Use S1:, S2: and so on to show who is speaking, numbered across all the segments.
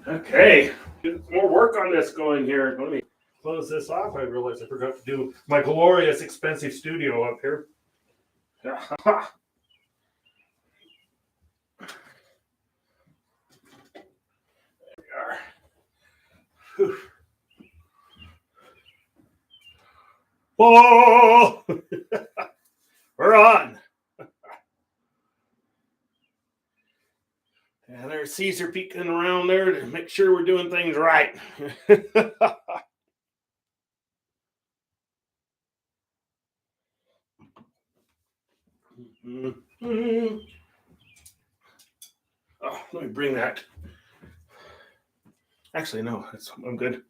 S1: Okay, get some more work on this going here. Let me close this off. I realized I forgot to do my glorious expensive studio up here. There we are. Whew. Whoa! We're on. And there's Caesar peeking around there to make sure we're doing things right. Mm-hmm. Oh, let me bring that. Actually, no, I'm good.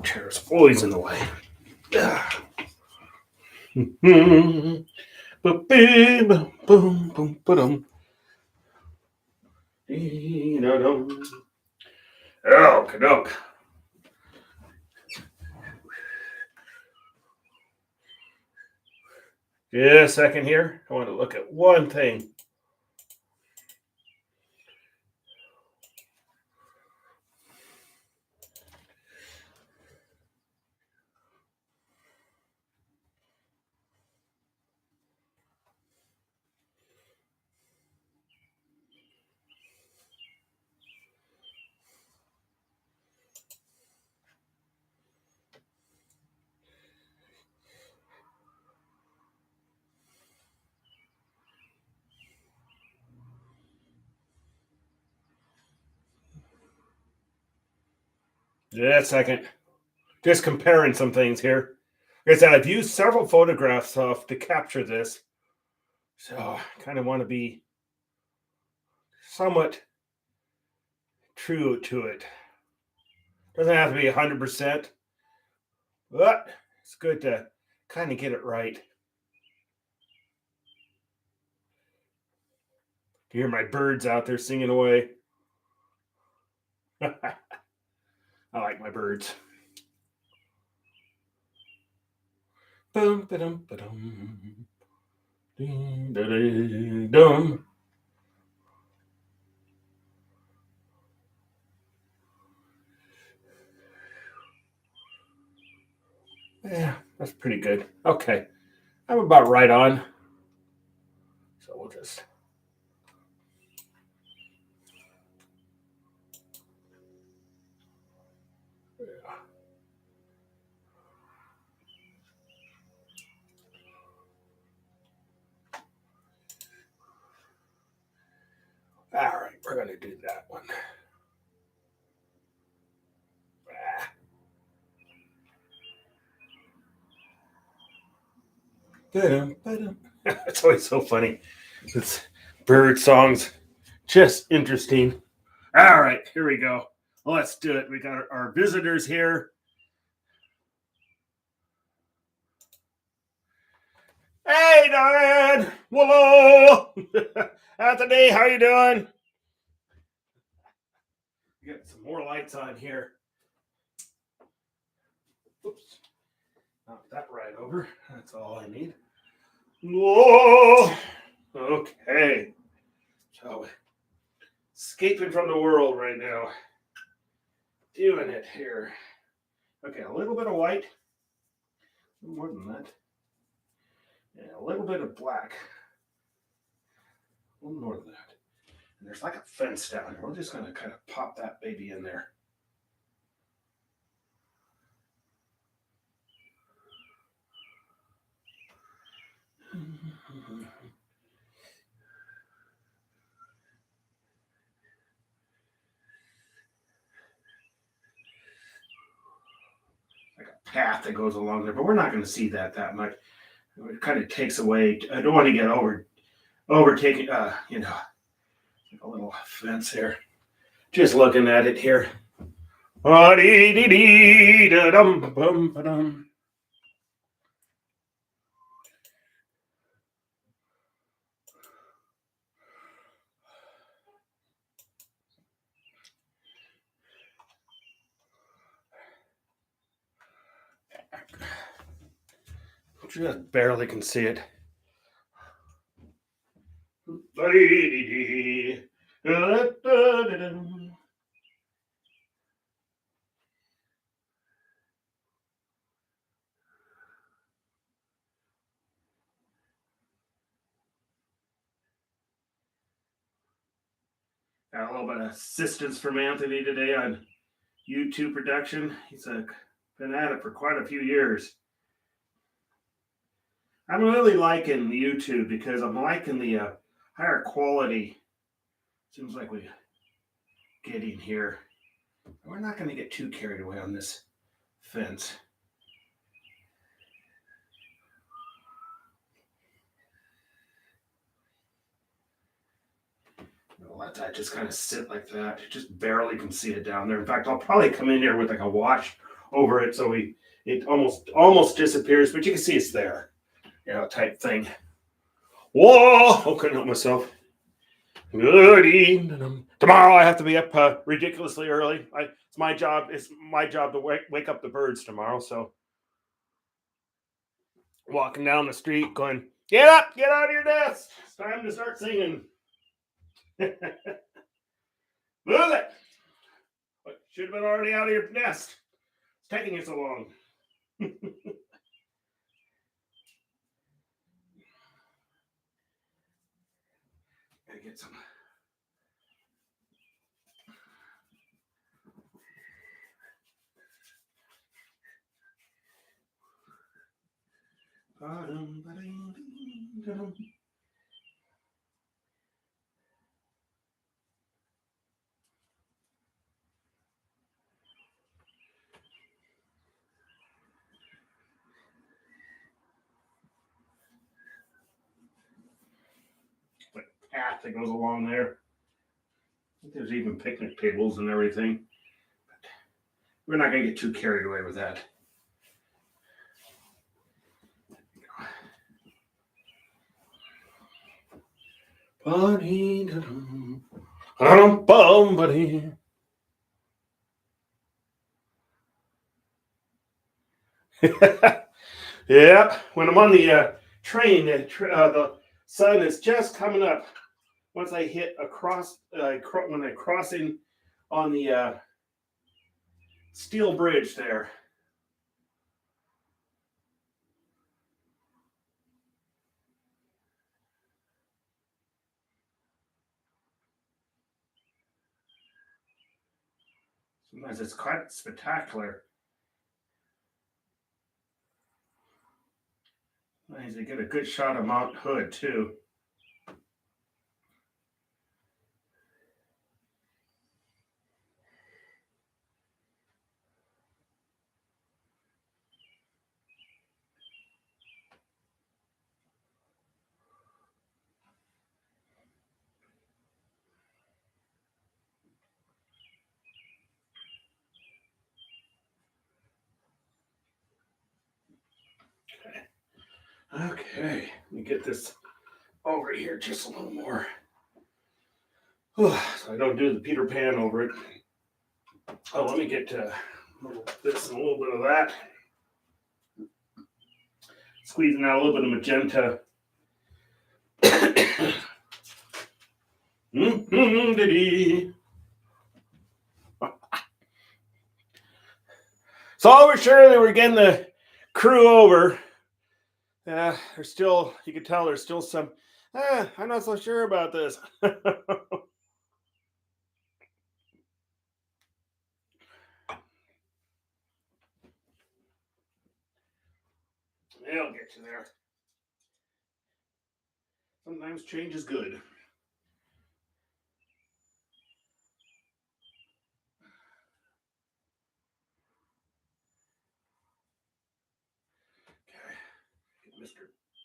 S1: Chair's always in the way. Oh, cadoke. Yeah, a second here. I want to look at one thing. Yeah, a second. Just comparing some things here. Like I said, I've used several photographs to capture this. So I kind of want to be somewhat true to it. Doesn't have to be 100%, but it's good to kind of get it right. You hear my birds out there singing away. I like my birds. Bum, ba-dum, ba-dum. Ding, da-da-dum. Yeah, that's pretty good. Okay, I'm about right on. So we'll just. Yeah. All right, we're going to do that one. It's always so funny. It's bird songs, just interesting. All right, here we go. Well, let's do it. We got our visitors here. Hey, Diane. Hello. Anthony, how you doing? Get some more lights on here. Oops. Knock that right over. That's all I need. Whoa. Okay. So, escaping from the world right now. Doing it here. Okay, a little bit of white. More than that. And a little bit of black. A little more than that. And there's like a fence down here. We're just going to kind of pop that baby in there. path that goes along there, but we're not going to see that much. It kind of takes away. I don't want to get overtaken. A little fence here. Just looking at it here. Just barely can see it. Got a little bit of assistance from Anthony today on YouTube production. He's been at it for quite a few years. I'm really liking YouTube because I'm liking the higher quality. Seems like we get in here. We're not going to get too carried away on this fence. I'll let that just kind of sit like that. Just barely can see it down there. In fact, I'll probably come in here with like a wash over it so it almost disappears, but you can see it's there. Type thing. Whoa! I couldn't help myself. Good evening. Tomorrow I have to be up ridiculously early. It's my job to wake up the birds tomorrow. So walking down the street, going, get up, get out of your nest. It's time to start singing. Move it. Should have been already out of your nest. It's taking you so long. Gotta get some. Path that goes along there. I think there's even picnic tables and everything. But we're not going to get too carried away with that. Yeah, when I'm on the train, the sun is just coming up. Once I hit across, when I'm crossing on the steel bridge there. Sometimes it's quite spectacular. Nice to get a good shot of Mount Hood too. Okay, let me get this over here just a little more. So I don't do the Peter Pan over it. Oh, let me get this and a little bit of that. Squeezing out a little bit of magenta. So we're sure that we're getting the crew over. There's still, you can tell there's still some, I'm not so sure about this. They'll get you there. Sometimes change is good.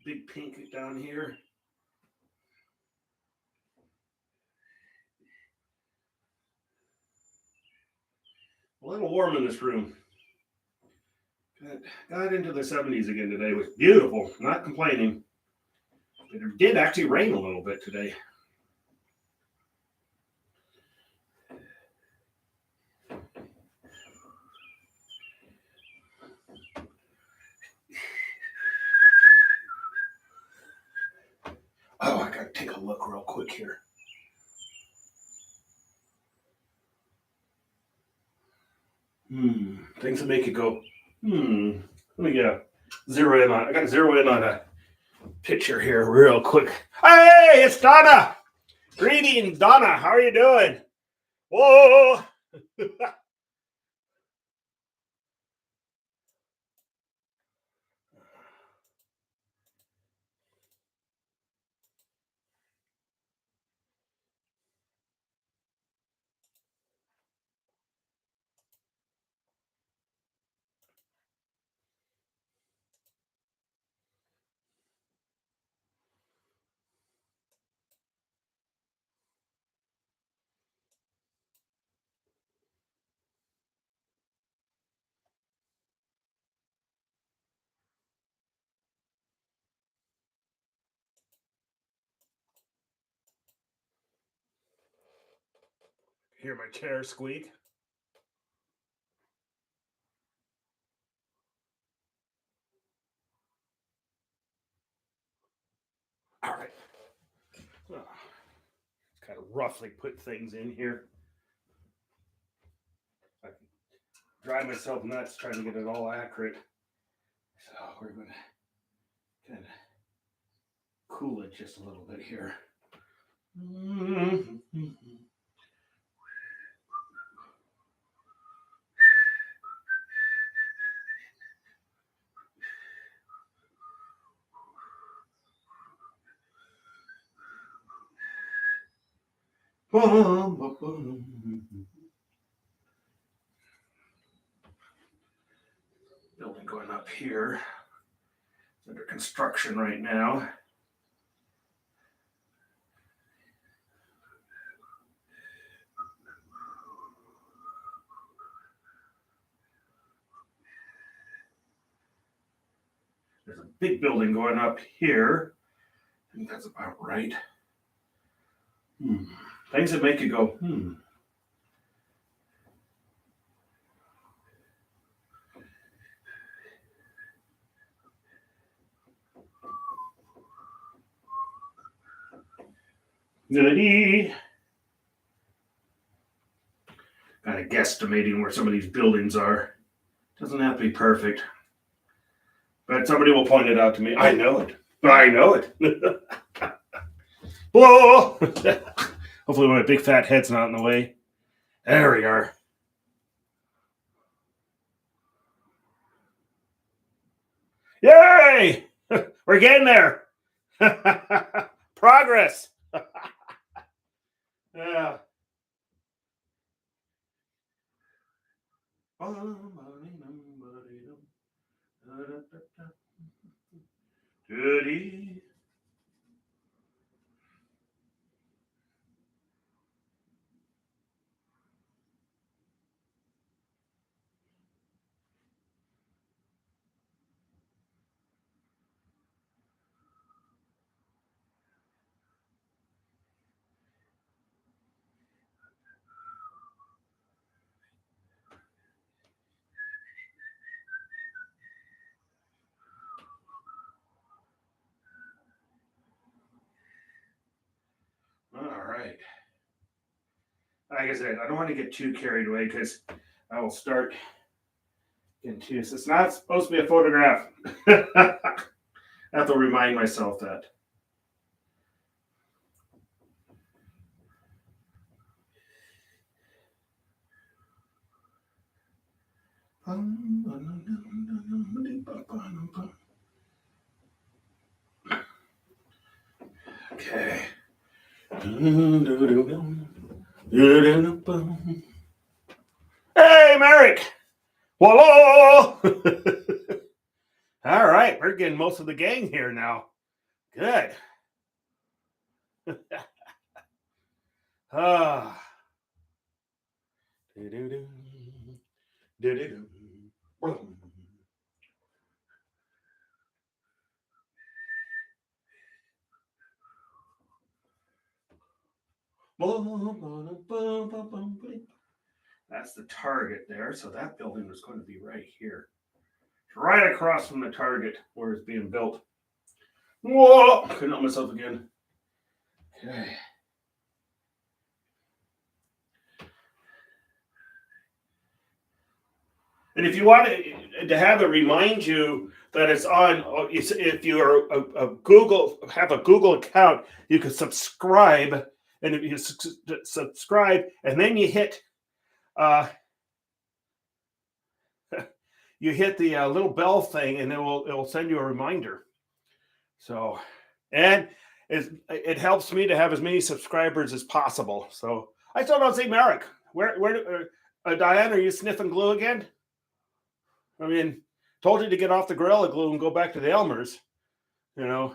S1: big pink down here. A little warm in this room. Got into the 70s again today. It was beautiful. Not complaining. But it did actually rain a little bit today. Oh, I gotta take a look real quick here. Things that make it go, Let me zero in on. I gotta zero in on a picture here real quick. Hey, it's Donna. Greetings, Donna. How are you doing? Whoa. Hear my chair squeak. All right. Kind of roughly put things in here. I can drive myself nuts trying to get it all accurate. So we're going to kind of cool it just a little bit here. Building going up here. It's under construction right now. There's a big building going up here. I think that's about right. Things that make you go, Goody. Kind of guesstimating where some of these buildings are. Doesn't have to be perfect. But somebody will point it out to me. I know it. I know it. Whoa! Hopefully my big fat head's not in the way. There we are. Yay! We're getting there. Progress. Yeah. Goody. All right. Like I said, I don't want to get too carried away because I will start getting too. It's not supposed to be a photograph. I have to remind myself that. Okay. Hey, Merrick! Whoa! All right, we're getting most of the gang here now. Good. Ah. Do-do-do. Do-do-do. That's the target there. So that building was going to be right here. Right across from the target where it's being built. Whoa! Couldn't help myself again. Okay. And if you want to have it remind you that it's on, if you're a Google, have a Google account, you can subscribe. And if you subscribe, and then you hit the little bell thing, and it will send you a reminder. So, and it helps me to have as many subscribers as possible. So I still don't see Merrick. Where Diane, are you sniffing glue again? I mean, told you to get off the Gorilla Glue and go back to the Elmers. You know.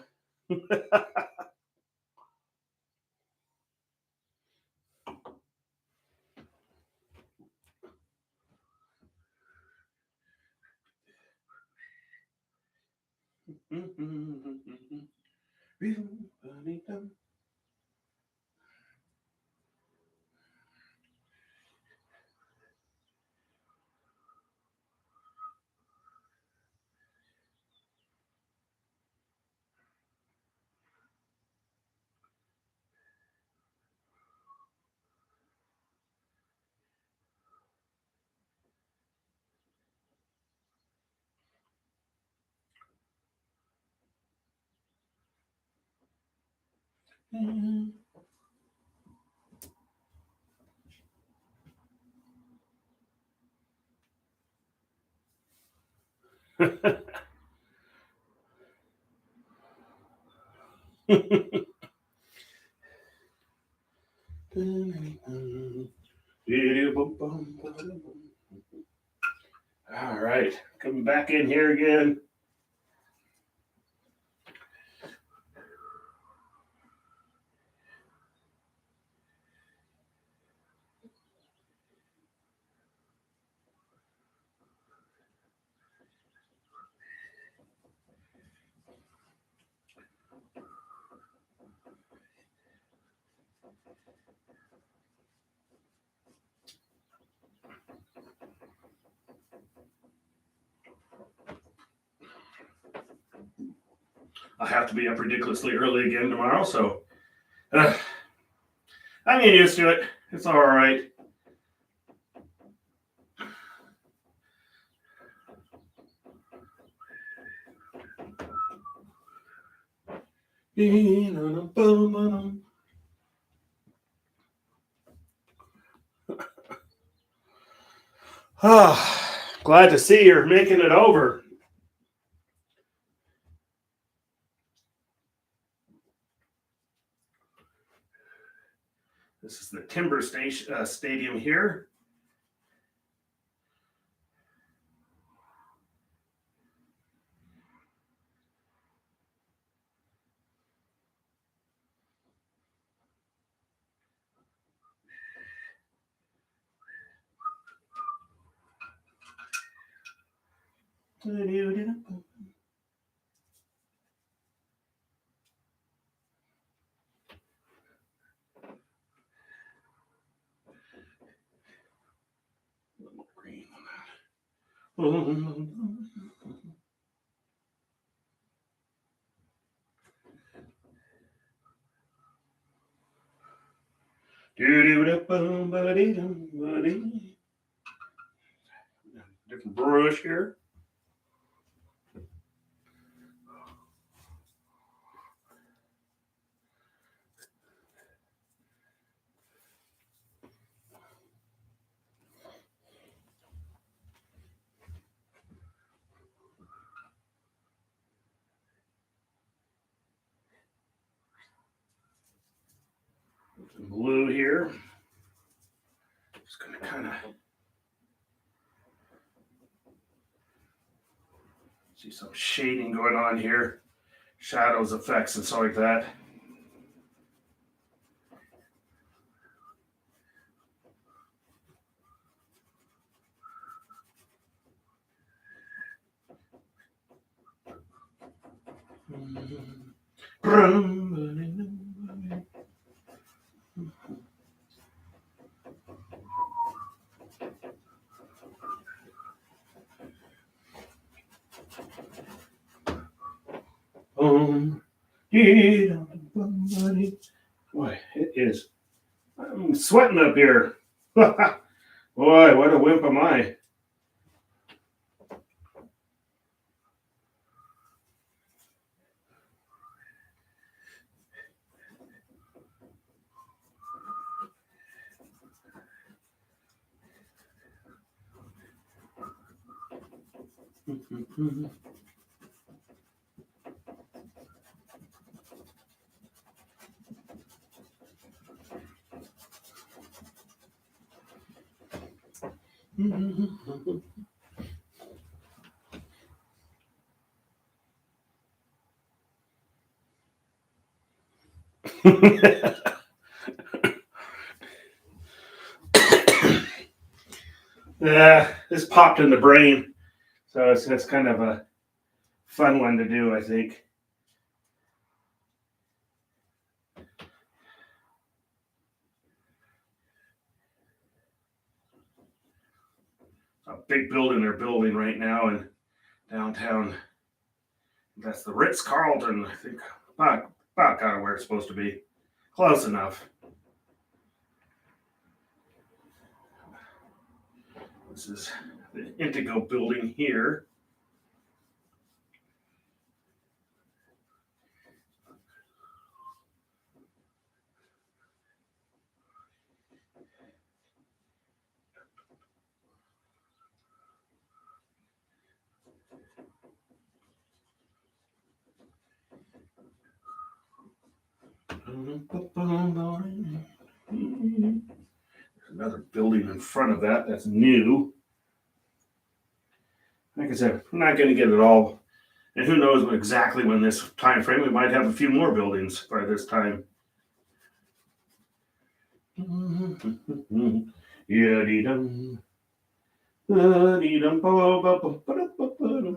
S1: All right, coming back in here again. I have to be up ridiculously early again tomorrow, so I'm getting used to it. It's all right. Glad to see you're making it over. This is the Timber Stadium here. Green on that. Different brush here. Some blue here. Just gonna kind of see some shading going on here. shadows, effects, and stuff like that. Boy, it is. I'm sweating up here. Boy, what a wimp am I. Yeah, this popped in the brain, so it's kind of a fun one to do, I think. A big building they're building right now in downtown. That's the Ritz-Carlton, I think. About kind of where it's supposed to be. Close enough. This is the Indigo building here. There's another building in front of that that's new. Like I said, I'm not going to get it all. And who knows exactly when this time frame. We might have a few more buildings by this time. Yeah, dee dum. Dee dum, ba ba ba ba ba ba.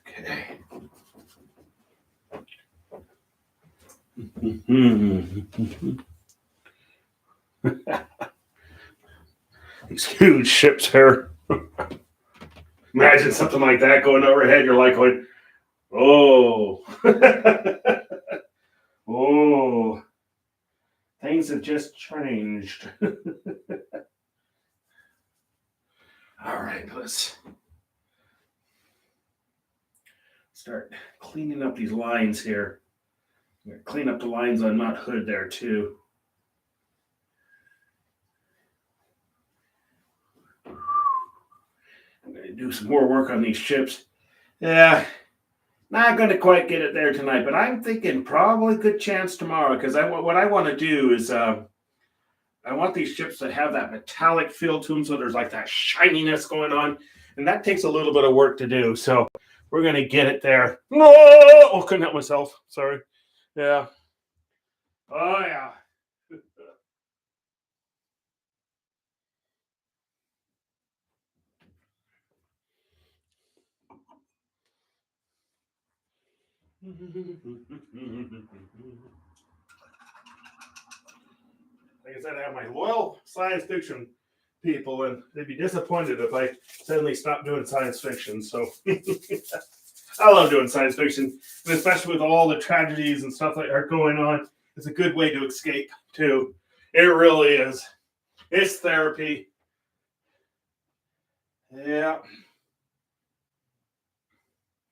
S1: Okay. These huge ships here. Imagine something like that going overhead. You're like going, oh. Oh. Things have just changed. All right, let's start cleaning up these lines here. Clean up the lines on Mount Hood there too. I'm going to do some more work on these ships. Yeah, not going to quite get it there tonight, but I'm thinking probably good chance tomorrow because what I want to do is I want these ships to have that metallic feel to them, so there's like that shininess going on, and that takes a little bit of work to do. So we're going to get it there. No, oh, couldn't help myself. Sorry. Yeah. Oh yeah. Like I said, I have my loyal science fiction people, and they'd be disappointed if I suddenly stopped doing science fiction. So I love doing science fiction, and especially with all the tragedies and stuff that are going on, it's a good way to escape too. It really is. It's therapy. Yeah.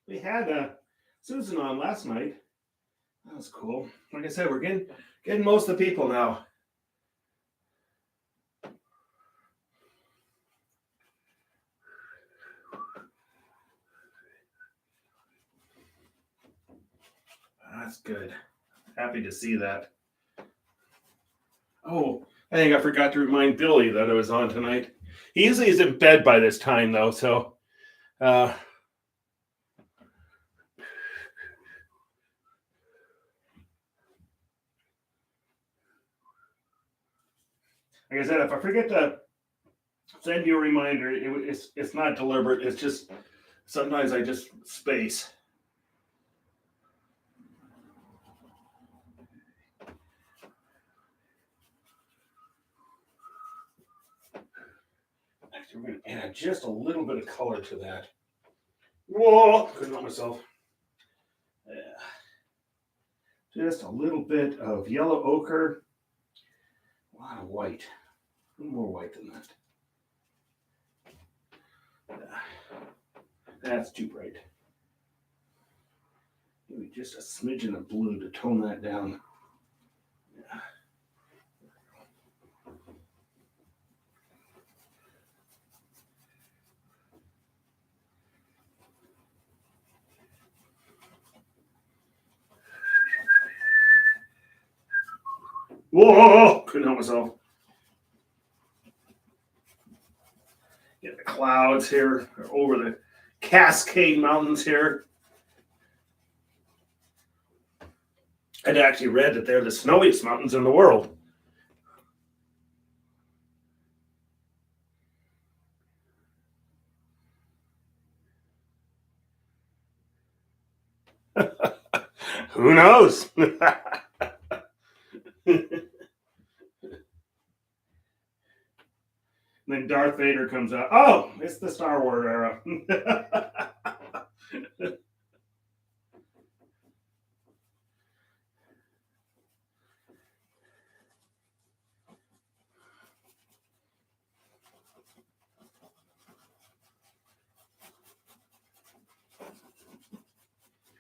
S1: We had Susan on last night. That was cool. Like I said, we're getting most of the people now. That's good. Happy to see that. Oh, I think I forgot to remind Billy that I was on tonight. He usually is in bed by this time, though, so like I said, if I forget to send you a reminder, it's not deliberate. It's just sometimes I just space. Actually, we're going to add just a little bit of color to that. Whoa, couldn't help myself. Yeah. Just a little bit of yellow ochre. A lot of white. A little more white than that. That's too bright. Maybe just a smidgen of blue to tone that down. Yeah. Whoa! Couldn't help myself. Get the clouds here over the Cascade Mountains here. I'd actually read that they're the snowiest mountains in the world. Who knows? Then Darth Vader comes out. Oh, it's the Star Wars era.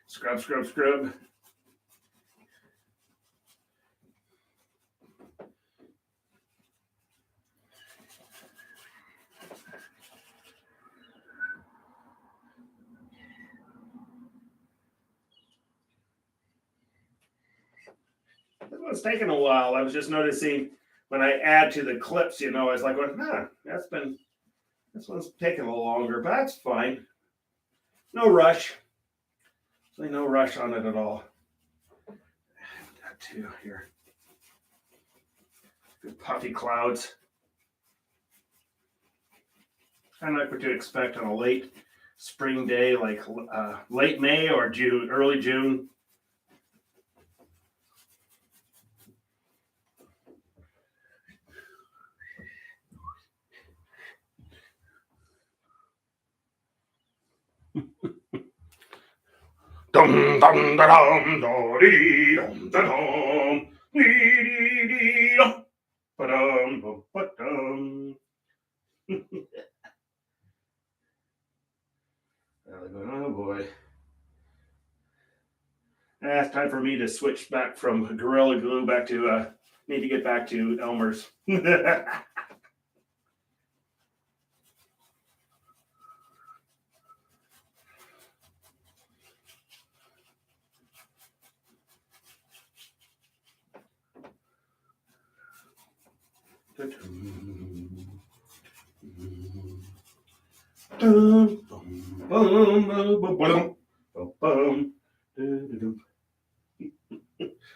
S1: Scrub, scrub, scrub. This one's taking a while. I was just noticing when I add to the clips, I was like, this one's taking a little longer, but that's fine. No rush. There's no rush on it at all. That too here. Good puffy clouds. Kind of like what you expect on a late spring day, like late May or June, early June. Dum dum da dum da dee dum da dum dee dee dee dum ba dum ba dum. Oh boy. It's time for me to switch back from Gorilla Glue back to need to get back to Elmer's.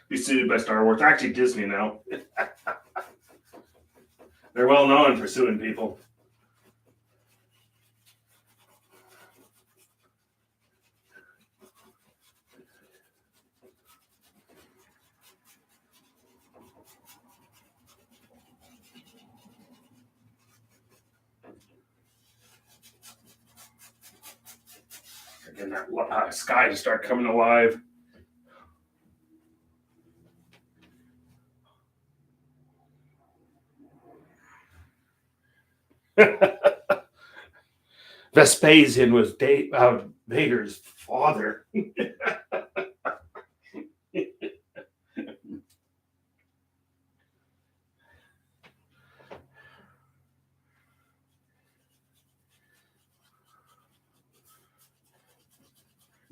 S1: Be sued by Star Wars. Actually, Disney now. They're well known for suing people. Getting that sky to start coming alive. Vespasian was Vader's father.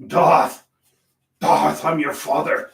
S1: Darth Darth, I'm your father.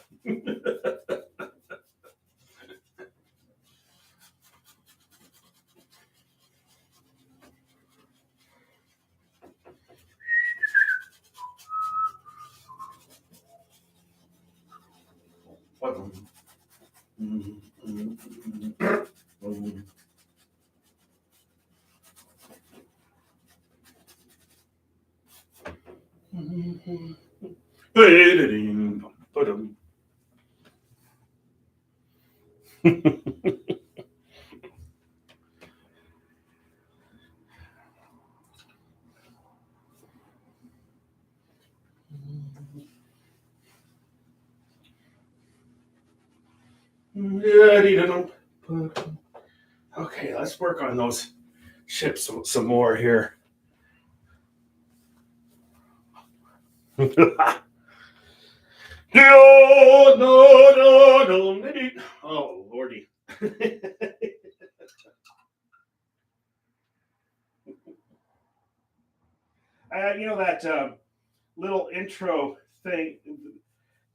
S1: Okay, let's work on those ships some more here. Oh, Lordy. You know that little intro thing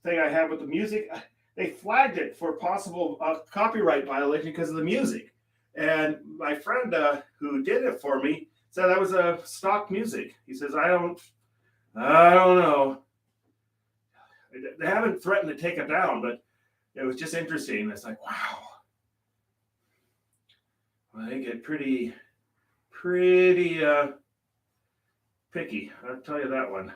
S1: I have with the music? They flagged it for possible copyright violation because of the music. And my friend who did it for me said that was a stock music. He says, I don't know. They haven't threatened to take it down, but it was just interesting. It's like, wow. Well, they get pretty picky. I'll tell you that one.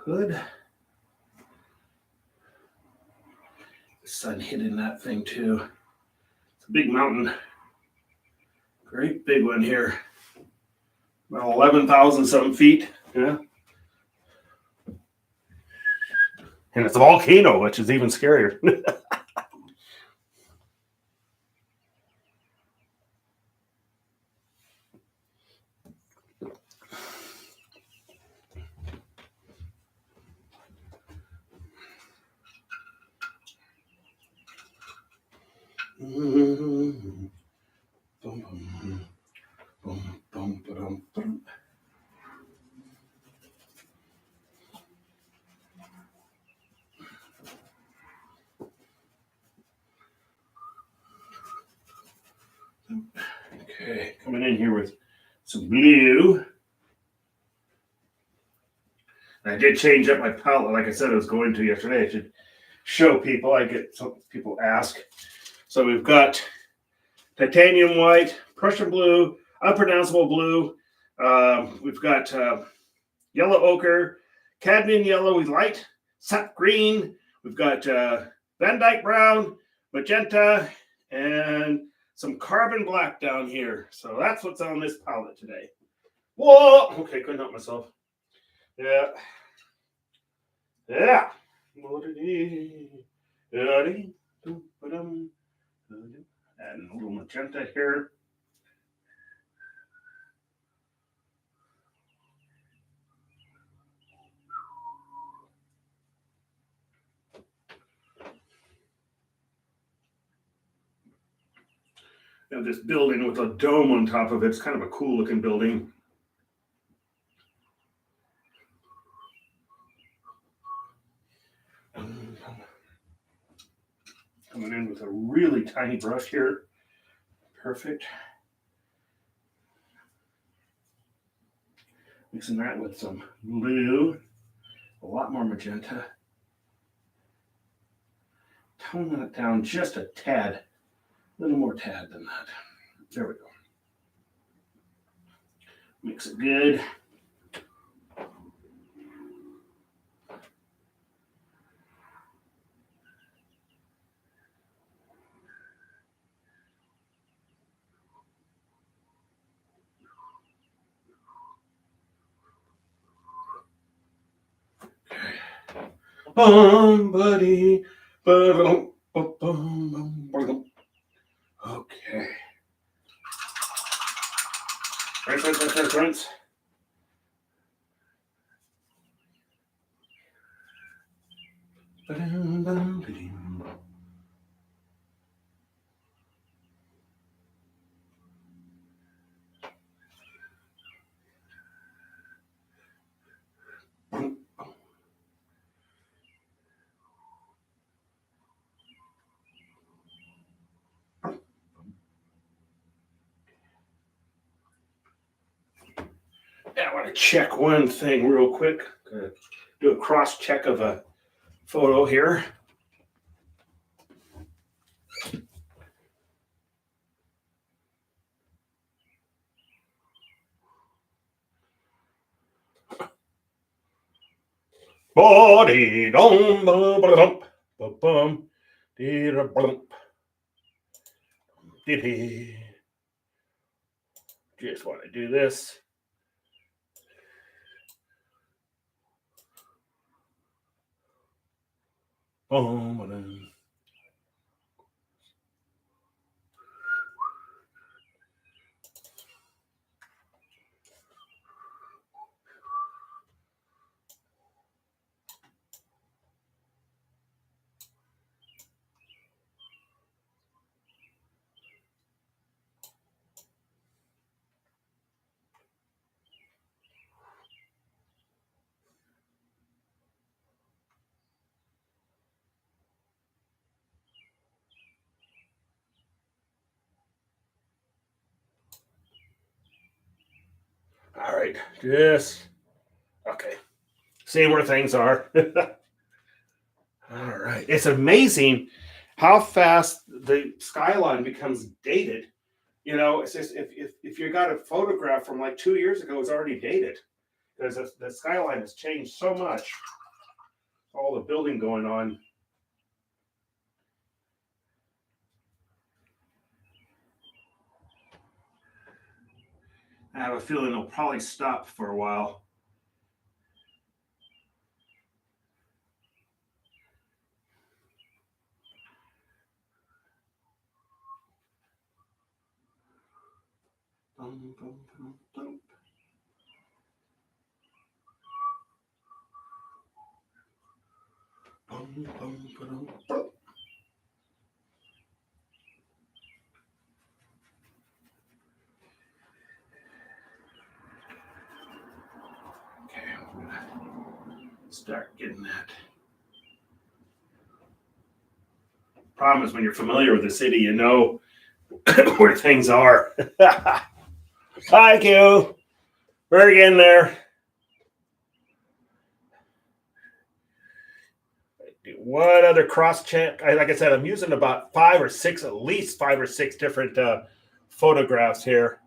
S1: Hood. The sun hitting that thing too. It's a big mountain. Great big one here. About 11,000 something feet. Yeah. And it's a volcano, which is even scarier. Okay, coming in here with some blue. I did change up my palette, like I said I was going to yesterday. I should show people. I get some people ask. So we've got titanium white, Prussian blue, unpronounceable blue. We've got yellow ochre, cadmium yellow with light, sap green. We've got Van Dyke brown, magenta, and some carbon black down here. So that's what's on this palette today. Whoa! Okay, couldn't help myself. Yeah. Yeah. And a little magenta here. And this building with a dome on top of it. It's kind of a cool looking building. Coming in with a really tiny brush here. Perfect. Mixing that with some blue. A lot more magenta. Toning that down just a tad. A little more tad than that. There we go. Mix it good. Buddy. Okay. Rinse. Yeah, I want to check one thing real quick. Do a cross check of a photo here. Body dum bum bum bum bum diddy. Just want to do this. All right, just okay. See where things are. All right, it's amazing how fast the skyline becomes dated. You know, it's just if you got a photograph from like 2 years ago, it's already dated because the skyline has changed so much. All the building going on. I have a feeling it'll probably stop for a while. Okay, I'm gonna start getting that. Problem is when you're familiar with the city, you know where things are. Thank you. We're getting there. What other cross check? Like I said, I'm using about at least 5 or 6 different photographs here.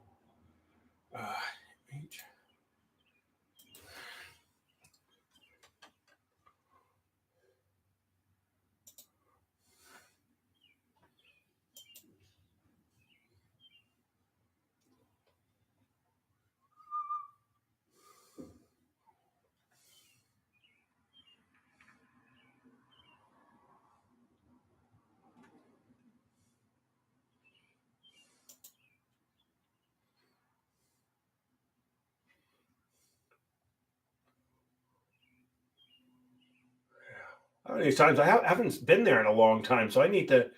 S1: How many times I haven't been there in a long time, so I need to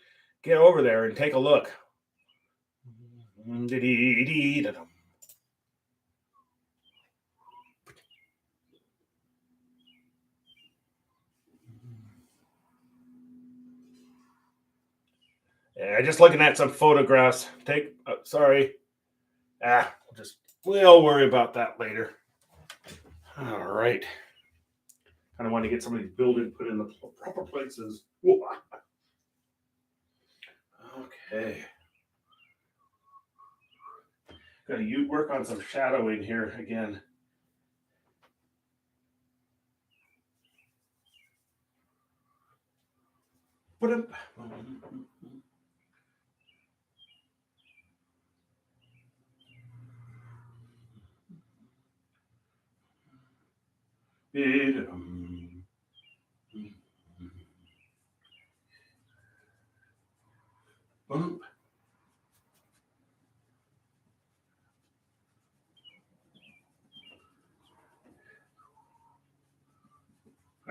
S1: get over there and take a look. Yeah, just looking at some photographs. Sorry. We'll worry about that later. All right. Kind of want to get some of these buildings put in the proper places. Okay. Gotta work on some shadowing here again.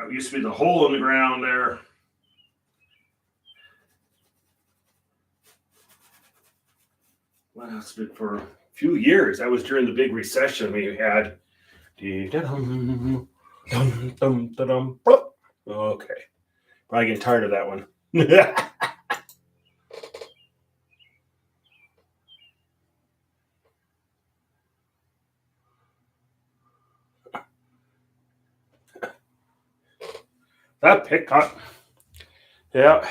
S1: That used to be the hole in the ground there. Lasted for a few years. That was during the big recession we had. Okay. Probably getting tired of that one. That pickpocket, yeah,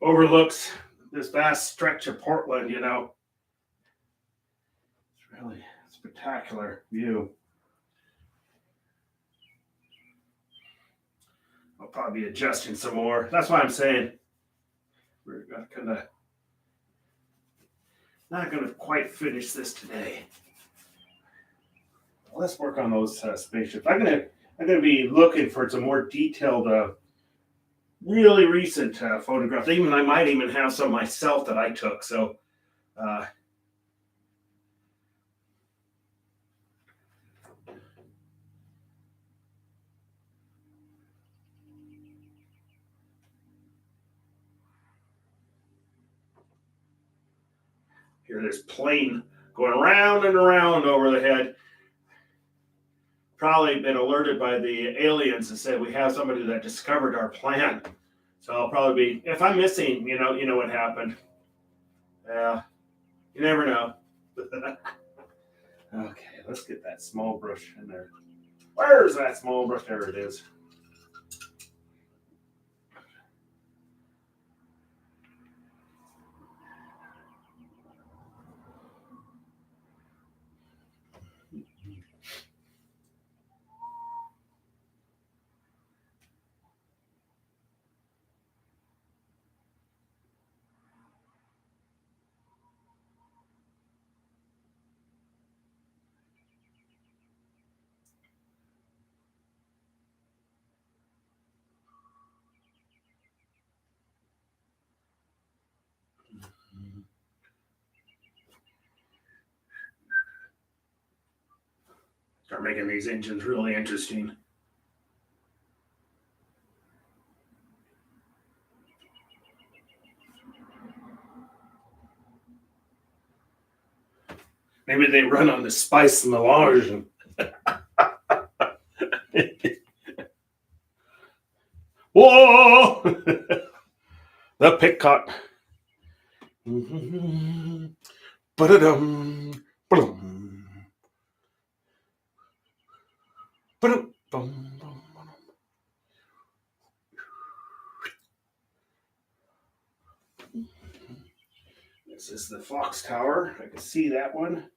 S1: overlooks this vast stretch of Portland, you know. It's really a spectacular view. I'll probably be adjusting some more. That's why I'm saying we're not gonna quite finish this today. Let's work on those spaceships. I'm gonna be looking for some more detailed, really recent photographs. I might even have some myself that I took. So. Hear this plane going around and around over the head. Probably been alerted by the aliens and said we have somebody that discovered our plan. So I'll probably be, if I'm missing, you know what happened. You never know. Okay, let's get that small brush in there. Where's that small brush? There it is. Start making these engines really interesting. Maybe they run on the spice melange. And whoa! The pickpocket. Ba-da-dum. Boom. This is the Fox Tower. I can see that one.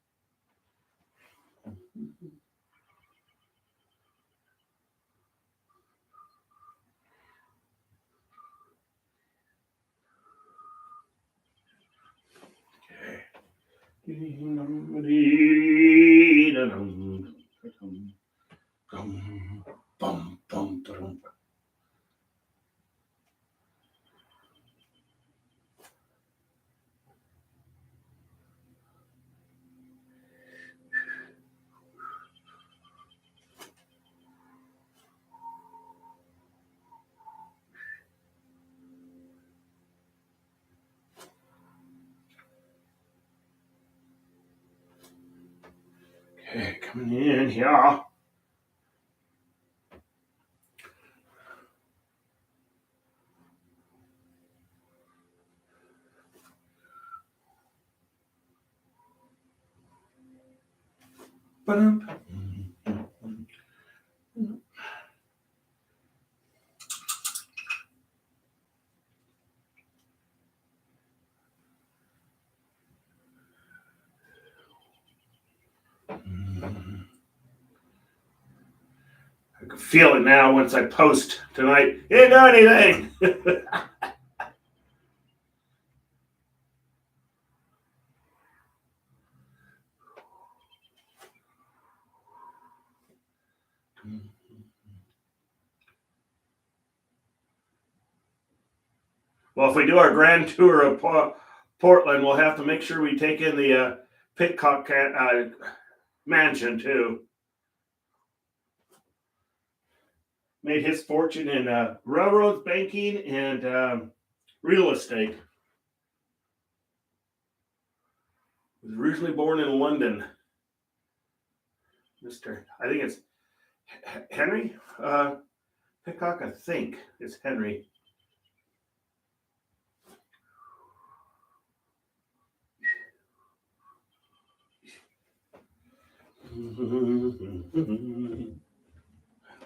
S1: Okay, coming in here. I can feel it now once I post tonight. You didn't do anything. Well, if we do our grand tour of Portland, we'll have to make sure we take in the Pitcock mansion too. made his fortune in railroads, banking, and real estate. He was originally born in London. I think it's Henry Hickok, I think it's Henry.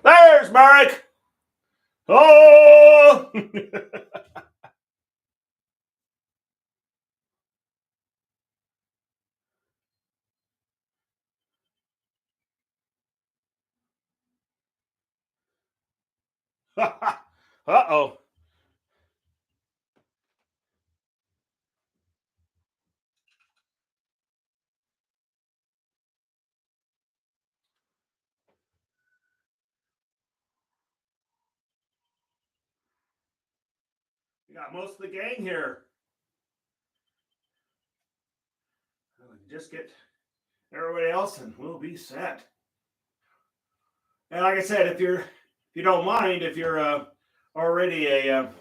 S1: There's Marek. Oh! Uh-oh. We got most of the gang here. Just get everybody else and we'll be set. And like I said, if you don't mind, if you're already a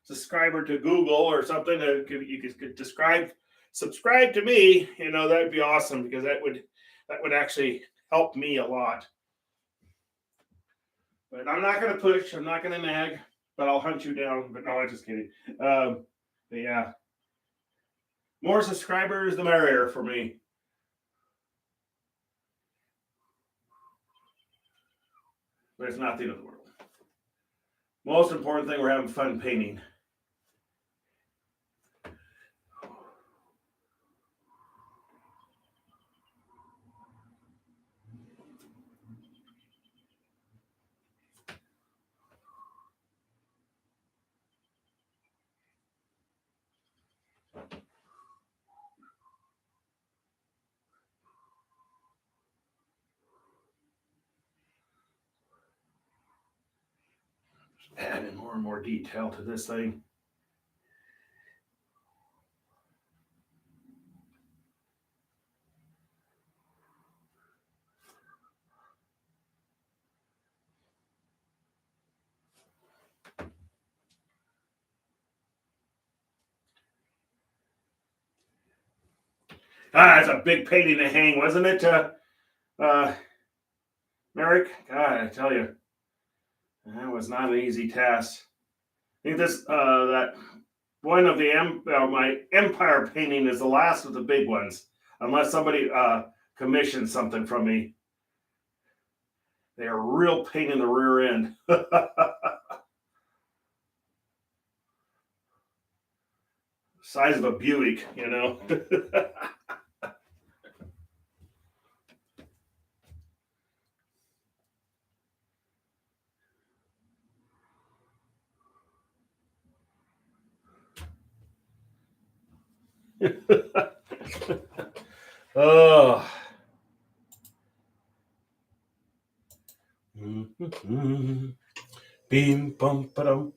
S1: subscriber to Google or something, you could subscribe to me. That'd be awesome because that would actually help me a lot. But I'm not going to push. I'm not going to nag. But I'll hunt you down. But no, I'm just kidding. But yeah, more subscribers, the merrier for me. But it's not the end of the world. Most important thing, we're having fun painting. Adding more and more detail to this thing. That's a big painting to hang, wasn't it, Merrick? God, I tell you, that was not an easy task. I think that one of my Empire painting is the last of the big ones, unless somebody commissions something from me. They are a real pain in the rear end. Size of a Buick, Oh. Bim bum ba-dum.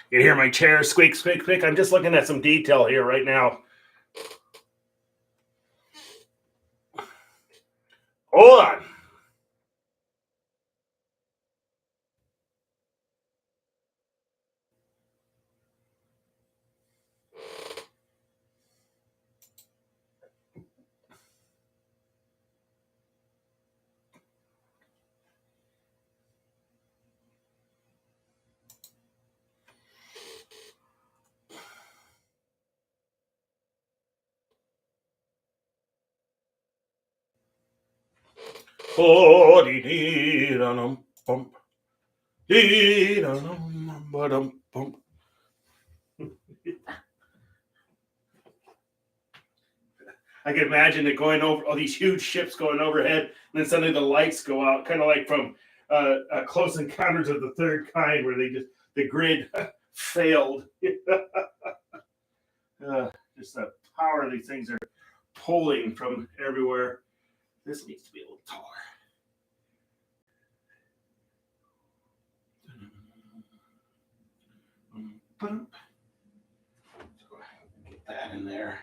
S1: You hear my chair squeak, squeak, squeak. I'm just looking at some detail here right now. Hold on. Oh, dee dee da dum bump. Dee da dum ba dum bump. I can imagine it going over all these huge ships going overhead, and then suddenly the lights go out, kind of like from Close Encounters of the Third Kind, where the grid failed. Just the power these things are pulling from everywhere. This needs to be a little taller. So get that in there.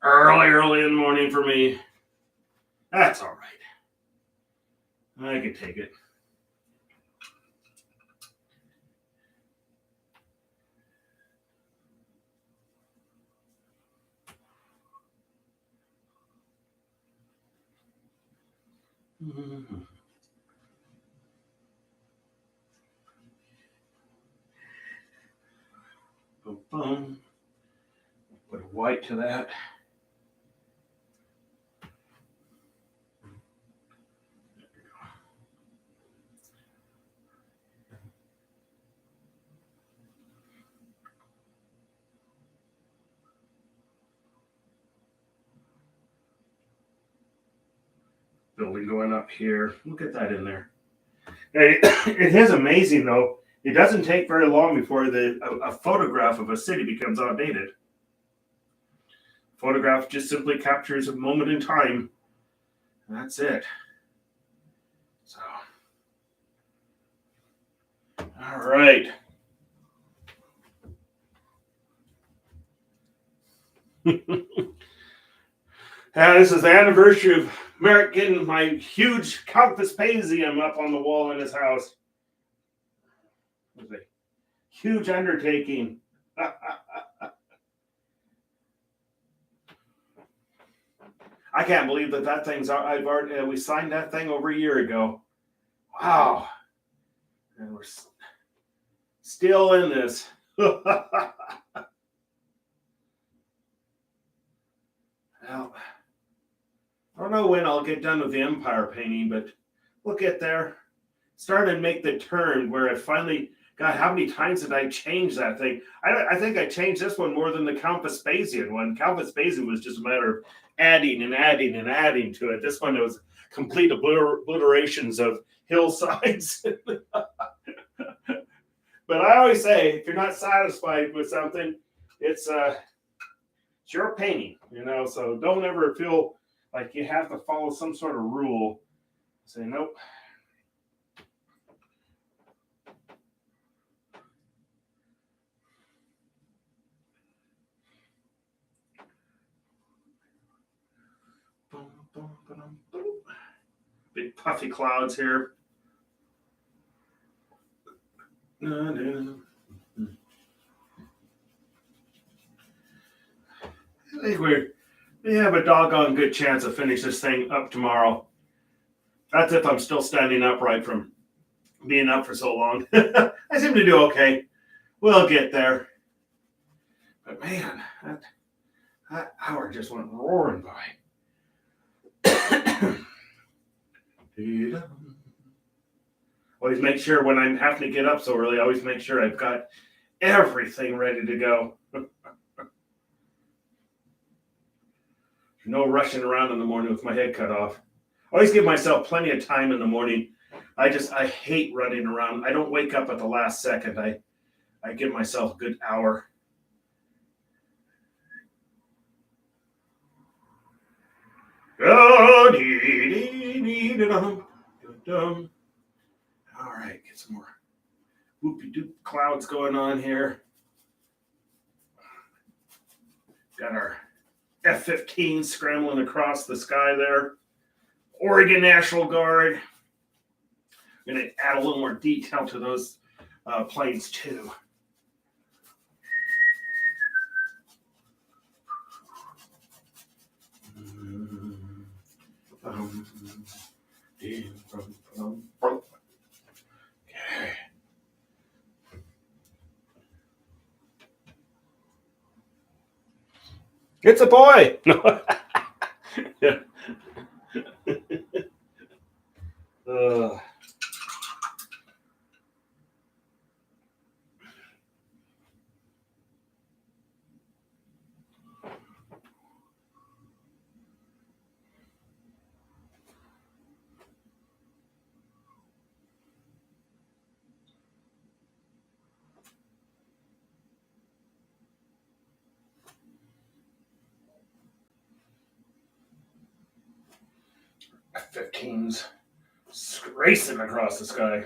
S1: Early in the morning for me. That's all right. I can take it. Mm-hmm. Boom, boom. Put a white to that. Building going up here. We'll get that in there. It is amazing though. It doesn't take very long before a photograph of a city becomes outdated. Photograph just simply captures a moment in time. And that's it. So, all right. This is the anniversary of Merrick getting my huge Countess Paisium up on the wall in his house. It was a huge undertaking. I can't believe that thing's. We signed that thing over a year ago. Wow, and we're still in this. Well, I don't know when I'll get done with the Empire painting, but we'll get there. Starting to make the turn where it finally. God, how many times did I change that thing? I think I changed this one more than the Count Vespasian one. Count Vespasian was just a matter of adding and adding and adding to it. This one was complete obliterations of hillsides. But I always say, if you're not satisfied with something, it's your painting, so don't ever feel like you have to follow some sort of rule. Say, nope. Big puffy clouds here. I think we have a doggone good chance of finish this thing up tomorrow. That's if I'm still standing upright from being up for so long. I seem to do okay. We'll get there. But man, that hour just went roaring by. Always make sure when I'm having to get up so early, I always make sure I've got everything ready to go. No rushing around in the morning with my head cut off. I always give myself plenty of time in the morning. I hate running around. I don't wake up at the last second. I give myself a good hour. All right, get some more whoopie-doop clouds going on here. Got our F-15 scrambling across the sky there. Oregon National Guard. I'm going to add a little more detail to those planes too. Okay. It's a boy. Yeah. F-15s racing across the sky.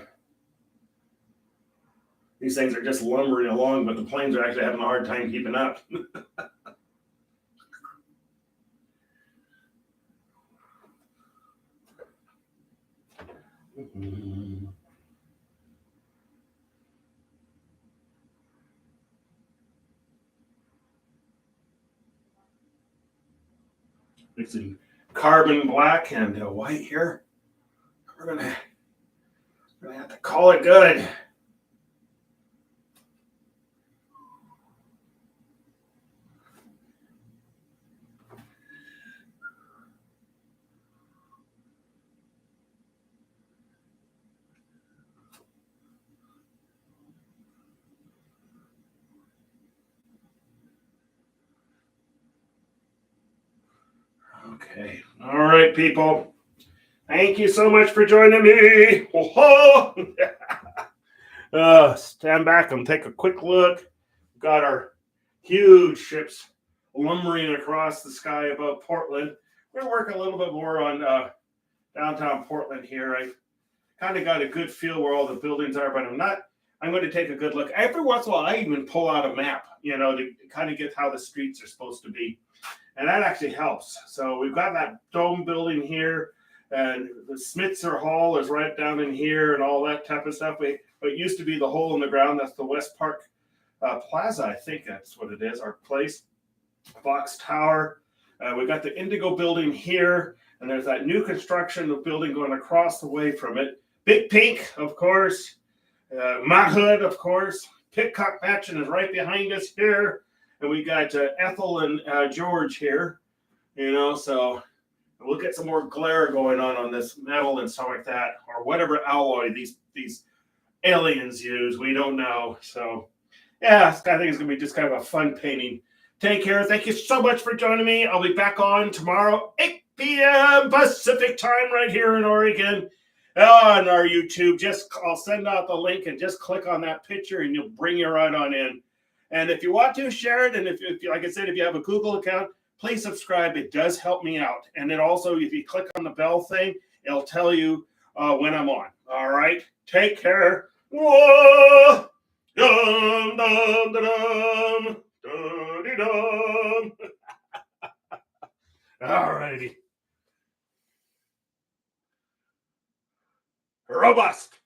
S1: These things are just lumbering along, but the planes are actually having a hard time keeping up. Mixing carbon black and white here. We're gonna have to call it good. Okay. All right, people. Thank you so much for joining me. Stand back and take a quick look. We've got our huge ships lumbering across the sky above Portland. We're going to work a little bit more on downtown Portland here. I kind of got a good feel where all the buildings are, but I'm going to take a good look. Every once in a while, I even pull out a map, to kind of get how the streets are supposed to be. And that actually helps. So we've got that dome building here, and the Smitzer Hall is right down in here and all that type of stuff. What used to be the hole in the ground, that's the West Park Plaza, I think that's what it is, our place. Fox Tower. We've got the Indigo building here, and there's that new construction of building going across the way from it. Big Pink, of course. Mott Hood, of course. Pitcock Mansion is right behind us here. And we got Ethel and George here, so we'll get some more glare going on this metal and stuff like that, or whatever alloy these aliens use. We don't know. So, yeah, I think it's going to be just kind of a fun painting. Take care. Thank you so much for joining me. I'll be back on tomorrow, 8 p.m. Pacific time right here in Oregon on our YouTube. I'll send out the link and just click on that picture and you'll bring you right on in. And if you want to, share it. And if like I said, if you have a Google account, please subscribe. It does help me out. And then also, if you click on the bell thing, it'll tell you when I'm on. All right. Take care. Whoa! Dum, dum, dum, dum, dum. All righty. Robust.